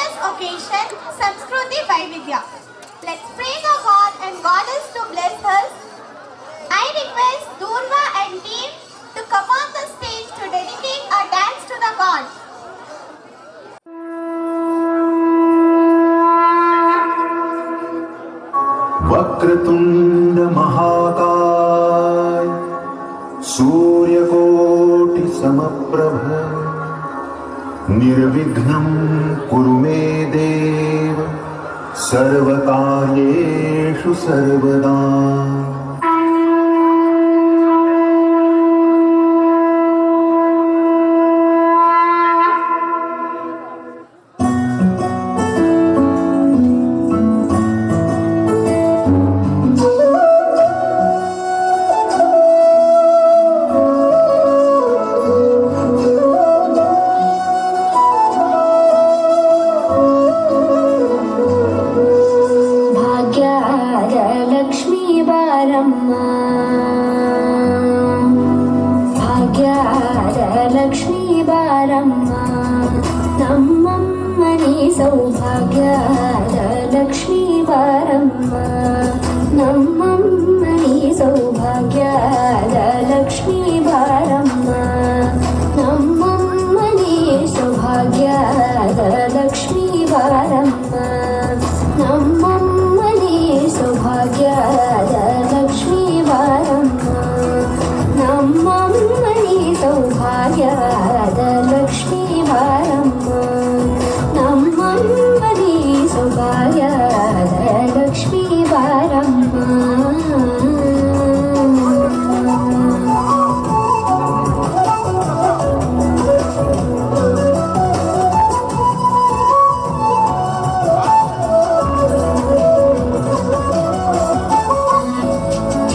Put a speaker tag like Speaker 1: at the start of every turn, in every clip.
Speaker 1: auspicious occasion, Samskruti Vaividya. Let's pray the God and Goddess to bless us. I request Durva and team to come on the stage to dedicate a dance to the God.
Speaker 2: Vakratunda महाकाय सूर्यकोटि समप्रभ निर्विघ्नं कुरु मे देव सर्वकार्येषु सर्वदा।
Speaker 3: ಲಕ್ಷ್ಮೀ ಬಾರಮ್ಮ ನಮ್ಮಮ್ಮನಿ ಸೌಭಾಗ್ಯದ ಲಕ್ಷ್ಮೀ ಬಾರಮ್ಮ ನಮ್ಮಮ್ಮನಿ ಸೌಭಾಗ್ಯದ ಲಕ್ಷ್ಮೀ ಬಾರಮ್ಮ ನಮ್ಮಮ್ಮನಿ ಸೌಭಾಗ್ಯದ ಲಕ್ಷ್ಮೀ ಬಾರಮ್ಮ ನಮ್ಮಮ್ಮನಿ ಸೌಭಾಗ್ಯದ ಲಕ್ಷ್ಮೀ ಬಾರಮ್ಮ ನಮ್ಮಮ್ಮನಿ ಸೌಭಾಗ್ಯದ ಲಕ್ಷ್ಮೀ ಬಾರಮ್ಮ ನಮ್ಮಮ್ಮನಿ ಸೌಭಾಗ್ಯದ ಲಕ್ಷ್ಮೀ ಬಾರಮ್ಮ.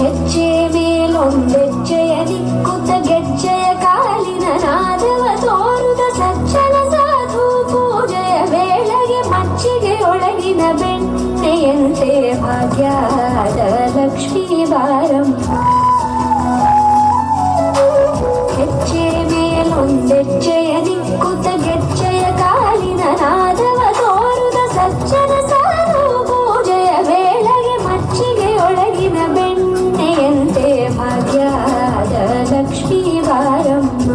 Speaker 3: ಹೆಜ್ಜೆ ಮೇಲೊಂದೆಜ್ಜೆಯ ದಿಕ್ಕುತ್ತ ಗೆಜ್ಜೆಯ ಕಾಲಿನ ನಾದವ ತೋರುದ ಸಜ್ಜನ ಸಾಧು ಪೂಜೆಯ ವೇಳೆಗೆ ಮಚ್ಚಿಗೆಯೊಳಗಿನ ಬೆಣ್ಣೆಯಂತೆ ಭಾಗ್ಯದ ಲಕ್ಷ್ಮೀ ಬಾರಮ್ಮ. ಹೆಜ್ಜೆ ಮೇಲೊಂದೆಜ್ಜೆಯ ದಿಕ್ಕುತ್ತ ಗೆಜ್ಜೆಯ ಕಾಲಿನ ನಾದವ ತೋರುದ ಸಜ್ಜನ ಸಾಧು ಪೂಜೆಯ ವೇಳೆಗೆ ಮಚ್ಚಿಗೆಯೊಳಗಿನ ಬೆಣ್ಣೆಯಂತೆ ಭಾಗ್ಯದ ಲಕ್ಷ್ಮೀ ಬಾರಮ್ಮ.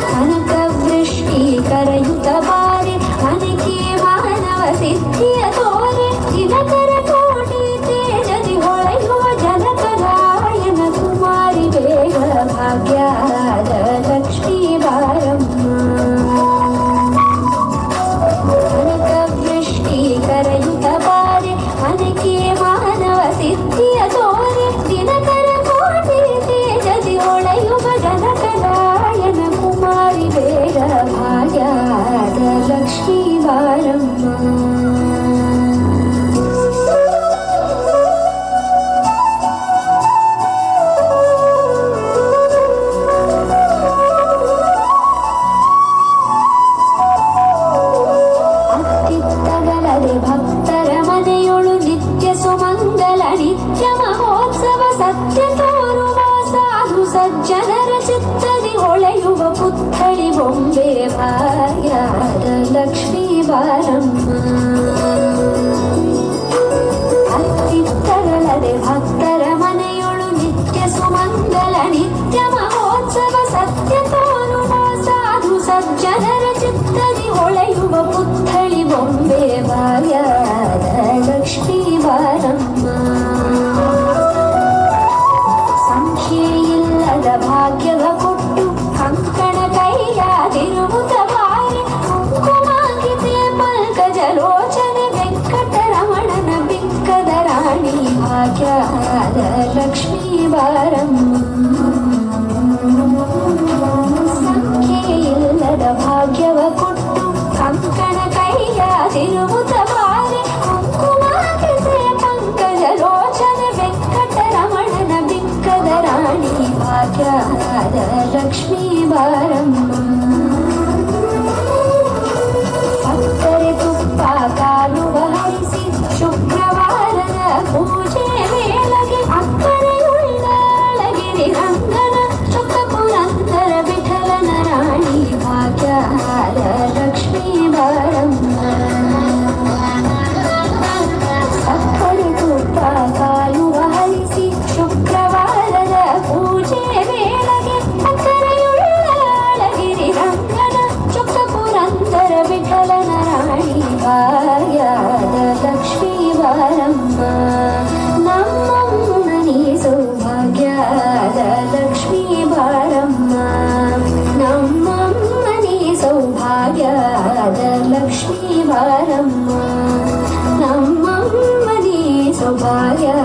Speaker 3: ಕನಕವೃಷ್ಟಿ ಕರಯುತ ಬಾರೆ ಮನಕೆ ಮಾನವ ಸಿದ್ಧಿಯ ತೋರೆ ದಿನಕರ ಕೋಟಿ ತೇಜದಿ ಹೊಳೆಯುವ ಜನಕರಾಯನ ಕುಮಾರಿ ಬೇಗ ಭಾಗ್ಯದ ಲಕ್ಷ್ಮೀ ಬಾರಮ್ಮ. ಕನಕವೃಷ್ಟಿ ಕರಯುತ ಬಾರೆ ಮನಕೆ ಮಾನವ ಸಿದ್ಧಿಯ ತೋರೆ ದಿನಕರ ಕೋಟಿ ತೇಜದಿ ಹೊಳೆಯುವ ಜನಕರಾಯನ ಕುಮಾರಿ ಬೇಗ ಭಾಗ್ಯದ ಲಕ್ಷ್ಮೀ ಬಾರಮ್ಮ. ಅತ್ತಿತ್ತಗಲದೆ ಭಕ್ತರ ಮನೆಯೊಳು ನಿತ್ಯ ಸುಮಂಗಲ ನಿತ್ಯ ಮಹೋತ್ಸವ ಸತ್ಯ ತೋರುವ ಸಾಧು ಸಜ್ಜನರ ಚಿತ್ತದಿ ಹೊಳೆಯುವ ಪುತ್ಥಳಿ ಬೊಂಬೆ ಭಾಗ್ಯದ ಲಕ್ಷ್ಮೀ ಬಾರಮ್ಮ. ಅತ್ತಿತ್ತಗಲದೆ ಭಕ್ತರ ಮನೆಯೊಳು ನಿತ್ಯ ಸುಮಂಗಲ ನಿತ್ಯ ಮಹೋತ್ಸವ ಸತ್ಯ ತೋರುವ ಸಾಧು ಸಜ್ಜನರ ಚಿತ್ತದಿ ಹೊಳೆಯುವ ಪುತ್ಥಳಿ ಬೊಂಬೆ ಭಾಗ್ಯದ ಲಕ್ಷ್ಮೀ ಬಾರಮ್ಮ. ಸಂಖ್ಯೆ ಇಲ್ಲದ ಭಾಗ್ಯವ ಕೊಟ್ಟು ಕಂಕಣ ಕೈಯಾದಿರುವುದ ಬಾರಿ ಕುಂಕುಮಾಂಕಿತೆ ಪಲ್ಕಜಲೋಚನೆ ವೆಂಕಟರಮಣನ ಬಿಕ್ಕದ ರಾಣಿ ಭಾಗ್ಯದ ಲಕ್ಷ್ಮೀ ಬಾರಮ್ಮ. ಸಂಖ್ಯೆ ಇಲ್ಲದ ಭಾಗ್ಯವ ಕೊಟ್ಟು ಕಂಕಣ ಕೈಯಾದಿರುವುದ ಬಾರಿ ಕುಂಕುಮಾಂಕಿತೆ ಪಂಕಜಲೋಚನೆ ವೆಂಕಟರಮಣನ ಬಿಕ್ಕದ ರಾಣಿ ಭಾಗ್ಯದ ಲಕ್ಷ್ಮೀ ಬಾರಮ್ಮ. ಸಕ್ಕರೆ ತುಪ್ಪ ಕಾಲುವ ಹರಿಸಿ ಶುಕ್ರವಾರದ ಪೂಜೆ ವೇಳೆಗೆ ಅಕ್ಕರೆಯುಳ್ಳಳಗಿರಿ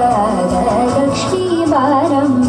Speaker 3: ಲಕ್ಷ್ಮೀ ಬಾರಮ್ಮ